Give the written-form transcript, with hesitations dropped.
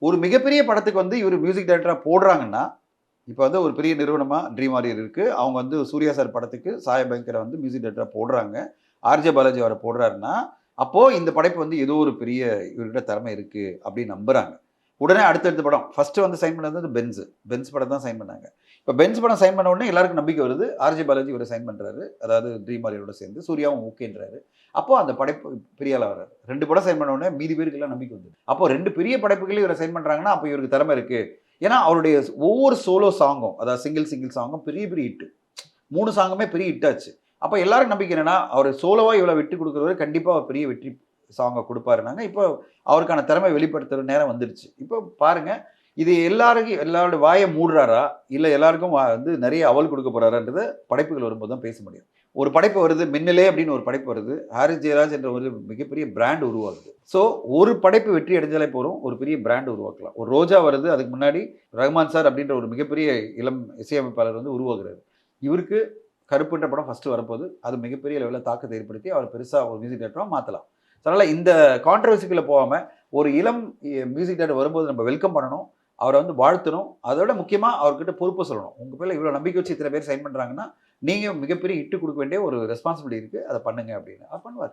ஒரு மிகப்பெரிய படத்துக்கு வந்து இவர் மியூசிக் டைரக்டரா போடுறாங்கன்னா, இப்ப வந்து ஒரு பெரிய நிறுவனமா ட்ரீம் வாரியர் இருக்கு. அவங்க வந்து சூர்யா சார் படத்துக்கு சாய பங்கர வந்து மியூசிக் டைரக்டரா போடுறாங்க. ஆர்ஜே பாலாஜி அவர போடுறாருன்னா, அப்போ இந்த படைப்பு வந்து ஏதோ ஒரு பெரிய இவர்கிட்ட திறமை இருக்கு அப்படின்னு நம்புறாங்க. உடனே அடுத்தடுத்த படம். ஃபர்ஸ்ட் வந்து சைன் பண்ணது வந்து பென்ஸ். பென்ஸ் படம் தான் சைன் பண்ணாங்க. இப்ப பென்ஸ் படம் சைன் பண்ண உடனே எல்லாருக்கும் நம்பிக்கை வருது. ஆர்ஜே பாலாஜி இவர சைன் பண்றாரு. அதாவது ட்ரீம் வாரியரோட சேர்ந்து. சூர்யாவும் ஓகேன்றாரு. அப்போ அந்த படைப்பு பெரிய ஆளா வர்றாரு. 2 படம் சைன் பண்ண உடனே மீதி பேருக்கெல்லாம் நம்பிக்கை வந்துருது. அப்போ 2 பெரிய படைப்புகளையும் இவர சைன் பண்றாங்கன்னா, அப்ப இவருக்கு திறமை இருக்கு. ஏன்னா, அவருடைய ஒவ்வொரு சோலோ சாங்கும், அதாவது சிங்கிள் சாங்கும் பெரிய பெரிய ஹிட். 3 சாங்குமே பெரிய ஹிட் ஆச்சு. அப்ப எல்லாருக்கும் நம்பிக்கை என்னன்னா, அவரு சோலோவா இவ்வளவு விட்டு குடுக்குறவரு கண்டிப்பா அவர் பெரிய வெற்றி சாங்க குடுப்பாருன்னாங்க. இப்போ அவருக்கான திறமை வெளிப்படுத்துற நேரம் வந்துருச்சு. இப்போ பாருங்க, இது எல்லாருக்கும் எல்லாரோட வாய மூடுறாரா? இல்ல எல்லாருக்கும் வந்து நெறைய அவல் குடுக்க போறாரான்றத படைப்புகள் வரும்போது தான் பேச முடியும். ஒரு படைப்பு வருது, மின்னலே அப்படின்னு ஒரு படைப்பு வருது. ஹாரிஸ் ஜெயராஜ் என்ற ஒரு மிகப்பெரிய பிராண்ட் உருவாகுது. ஸோ ஒரு படைப்பு வெற்றி அடைஞ்சாலே போதும், ஒரு பெரிய பிராண்ட் உருவாக்கலாம். ஒரு ரோஜா வருது, அதுக்கு முன்னாடி ரஹ்மான் சார் அப்படின்ற ஒரு மிகப்பெரிய இளம் இசையமைப்பாளர் வந்து உருவாகுறாரு. இவருக்கு கருப்புன்ற படம் ஃபர்ஸ்ட் வரப்போது. அது மிகப்பெரிய லெவல்ல தாக்கத்தை ஏற்படுத்தி, அவர பெருசா ஒரு மியூசிக் டைரக்டரா மாத்தலாம். அதனால இந்த கான்ட்ரோவர்சிக்குள்ள போகாம, ஒரு இளம் மியூசிக் டைரக்டர் வரும்போது நம்ம வெல்கம் பண்ணணும். அவர வந்து வாழ்த்தணும். அதோட முக்கியமா அவர்கிட்ட பொறுப்பு சொல்லணும். உங்க பேர்ல இவ்வளோ நம்பிக்கை வச்சு இத்தன பேர் சைன் பண்றாங்கன்னா, நீங்க மிகப்பெரிய ஹிட் குடுக்க வேண்டிய ஒரு ரெஸ்பான்சிபிலிட்டி இருக்கு. அத பண்ணுங்க அப்படின்னு. அவர் பண்ணுவாரு.